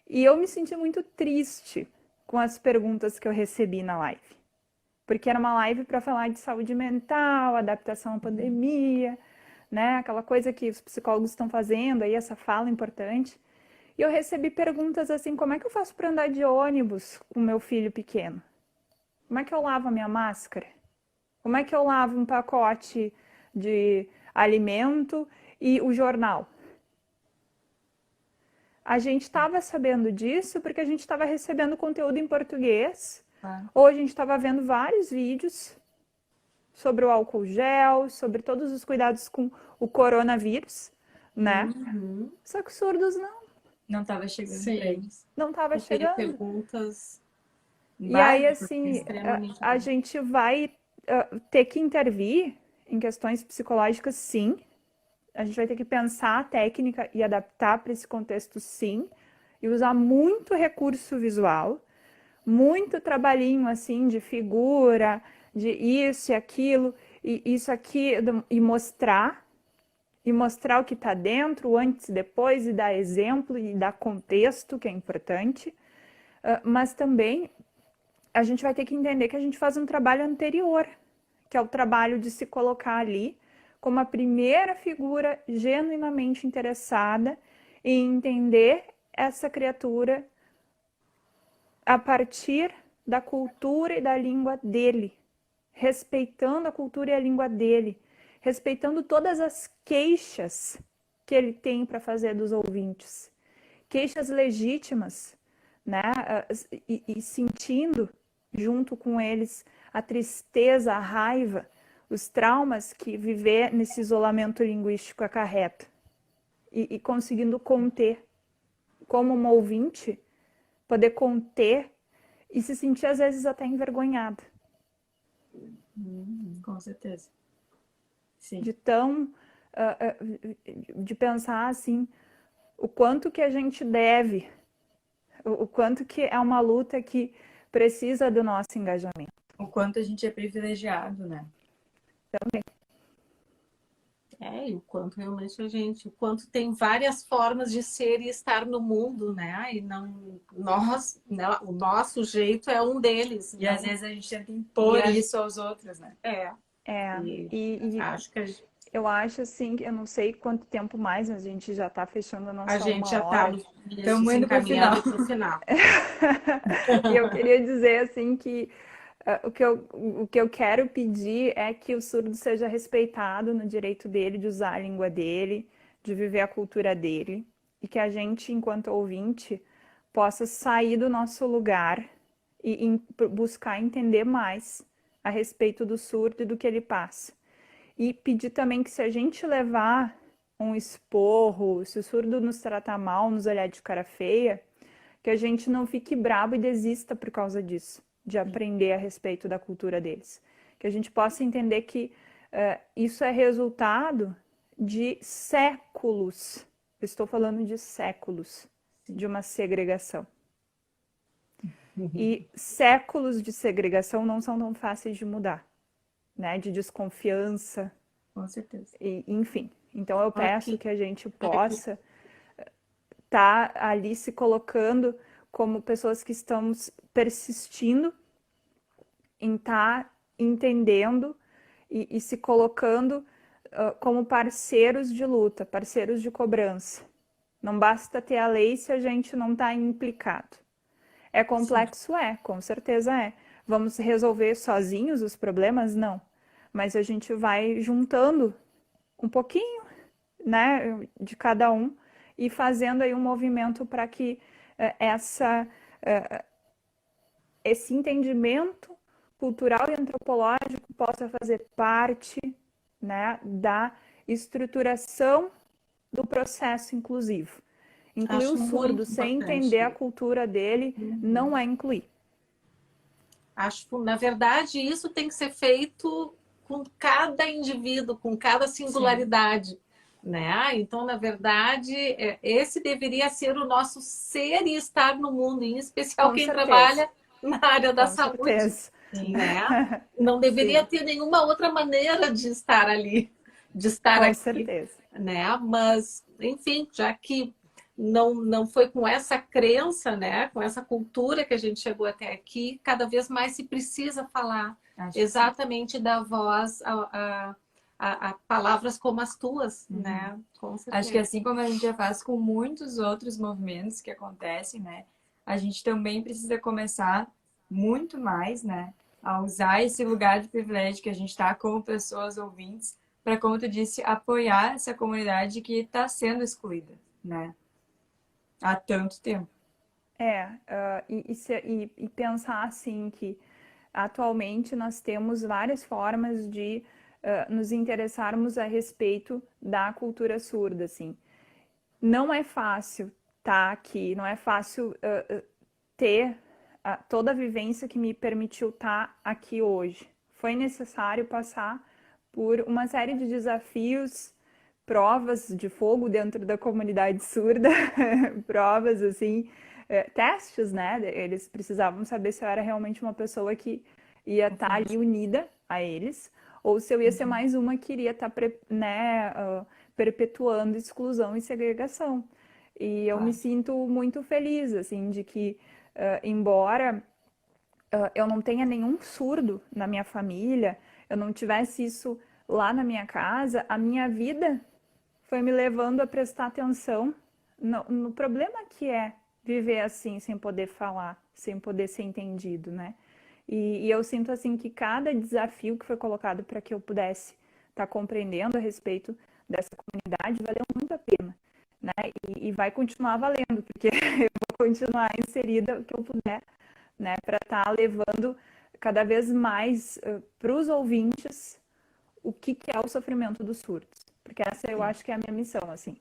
e eu me senti muito triste com as perguntas que eu recebi na live, porque era uma live para falar de saúde mental, adaptação à pandemia, né, aquela coisa que os psicólogos estão fazendo, aí essa fala importante. E eu recebi perguntas assim, como é que eu faço para andar de ônibus com meu filho pequeno? Como é que eu lavo a minha máscara? Como é que eu lavo um pacote de alimento e o jornal? A gente estava sabendo disso porque a gente estava recebendo conteúdo em português, ou a gente estava vendo vários vídeos sobre o álcool gel, sobre todos os cuidados com o coronavírus, né? Só que os surdos Não estava chegando para eles. não estava chegando. Perguntas E aí, assim, a gente vai ter que intervir em questões psicológicas, sim. A gente vai ter que pensar a técnica e adaptar para esse contexto, sim. E usar muito recurso visual, muito trabalhinho, assim, de figura, de isso e aquilo, e isso aqui, e mostrar o que está dentro, o antes e depois, e dar exemplo, e dar contexto, que é importante. Mas também a gente vai ter que entender que a gente faz um trabalho anterior, que é o trabalho de se colocar ali como a primeira figura genuinamente interessada em entender essa criatura a partir da cultura e da língua dele, respeitando a cultura e a língua dele, respeitando todas as queixas que ele tem para fazer dos ouvintes, queixas legítimas, né? E sentindo junto com eles a tristeza, a raiva, os traumas que viver nesse isolamento linguístico acarreta. E conseguindo conter, como um ouvinte, poder conter e se sentir às vezes até envergonhado. Com certeza. Sim. De pensar assim, o quanto que a gente deve, o quanto que é uma luta que precisa do nosso engajamento. O quanto a gente é privilegiado, né? Também. E o quanto realmente o quanto tem várias formas de ser e estar no mundo, né? E o nosso jeito é um deles. E às vezes a gente tenta impor isso aos outros, né? Acho que eu acho assim, que eu não sei quanto tempo mais, mas a gente já está fechando a nossa gente já hora. Estamos indo para o final. E eu queria dizer assim que o que eu quero pedir é que o surdo seja respeitado no direito dele de usar a língua dele, de viver a cultura dele, e que a gente, enquanto ouvinte, possa sair do nosso lugar e buscar entender mais a respeito do surdo e do que ele passa. E pedir também que se a gente levar um esporro, se o surdo nos tratar mal, nos olhar de cara feia, que a gente não fique brabo e desista por causa disso, de aprender a respeito da cultura deles. Que a gente possa entender que Isso é resultado de séculos, estou falando de séculos, de uma segregação. E séculos de segregação não são tão fáceis de mudar, né? De desconfiança, Com certeza. enfim. Então eu peço Aqui, que a gente aqui. possa estar ali se colocando como pessoas que estamos persistindo em estar entendendo e se colocando como parceiros de luta, parceiros de cobrança. Não basta ter a lei se a gente não está implicado. É complexo? É, com certeza é. Vamos resolver sozinhos os problemas? Não. Mas a gente vai juntando um pouquinho, né, de cada um e fazendo aí um movimento para que esse entendimento cultural e antropológico possa fazer parte, né, da estruturação do processo inclusivo. Incluir Acho o surdo muito sem importante. entender a cultura dele não é incluir. Acho, na verdade, isso tem que ser feito com cada indivíduo, com cada singularidade, né? Então, na verdade, esse deveria ser o nosso ser e estar no mundo, em especial Com quem certeza. trabalha na área da Com saúde, certeza. né? Não deveria Sim, ter nenhuma outra maneira de estar ali, de estar com aqui, certeza. né? Mas, enfim, já que não foi com essa crença, né? Com essa cultura que a gente chegou até aqui, cada vez mais se precisa falar Acho que exatamente da voz a palavras como as tuas, né? Com Acho que certeza. assim como a gente já faz com muitos outros movimentos que acontecem, né? A gente também precisa começar muito mais, né? A usar esse lugar de privilégio que a gente está como pessoas ouvintes para, como tu disse, apoiar essa comunidade que está sendo excluída, né? Há tanto tempo. E pensar assim que atualmente nós temos várias formas de nos interessarmos a respeito da cultura surda, assim. Não é fácil estar aqui, não é fácil ter toda a vivência que me permitiu estar aqui hoje. Foi necessário passar por uma série de desafios, provas de fogo dentro da comunidade surda, provas assim, testes, né? Eles precisavam saber se eu era realmente uma pessoa que ia estar ali unida a eles, ou se eu ia ser mais uma que iria estar, né, perpetuando exclusão e segregação. E eu me sinto muito feliz, assim, de que, embora eu não tenha nenhum surdo na minha família, eu não tivesse isso lá na minha casa, a minha vida foi me levando a prestar atenção no problema que é viver assim, sem poder falar, sem poder ser entendido, né? E eu sinto assim que cada desafio que foi colocado para que eu pudesse estar compreendendo a respeito dessa comunidade valeu muito a pena, né? E vai continuar valendo, porque eu vou continuar inserida o que eu puder, né? Para estar levando cada vez mais para os ouvintes o que é o sofrimento dos surdos. Porque essa eu acho que é a minha missão, assim.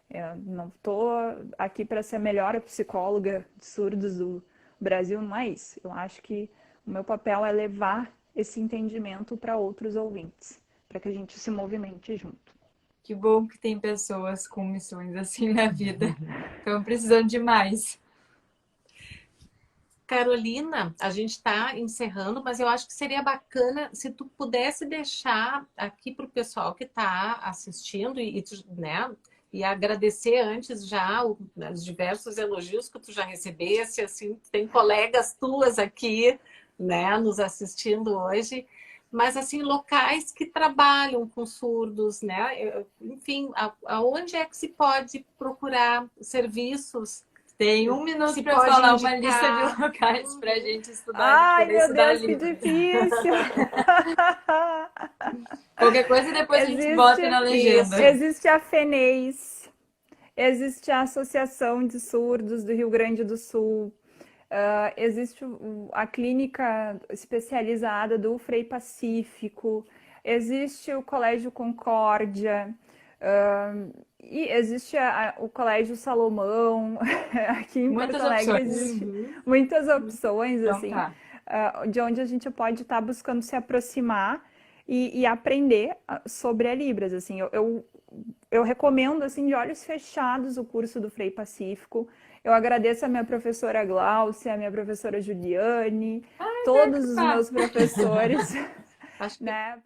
Eu não estou aqui para ser a melhor psicóloga de surdos do Brasil, não é isso. Eu acho que o meu papel é levar esse entendimento para outros ouvintes, para que a gente se movimente junto. Que bom que tem pessoas com missões assim na vida. Estamos precisando de mais. Carolina, a gente está encerrando, mas eu acho que seria bacana se tu pudesse deixar aqui para o pessoal que está assistindo né, e agradecer antes já os diversos elogios que tu já recebesse, assim, tem colegas tuas aqui, né, nos assistindo hoje, mas assim, locais que trabalham com surdos, né, enfim, aonde é que se pode procurar serviços? Tem um minuto Se para pode falar uma indicar. lista de locais para a gente estudar, Ai, poder meu estudar Deus, que livro. difícil! Qualquer coisa depois a gente bota na legenda. Existe a FENEIS, existe a Associação de Surdos do Rio Grande do Sul, existe a clínica especializada do Frei Pacífico, existe o Colégio Concórdia, e existe o Colégio Salomão. Aqui em Porto Muitas Alegre opções. existe muitas opções, Então assim, tá. de onde a gente pode estar buscando se aproximar e aprender sobre a Libras. Assim, eu recomendo assim, de olhos fechados o curso do Frei Pacífico. Eu agradeço a minha professora Gláucia, a minha professora Juliane, todos os meus professores, Acho que né?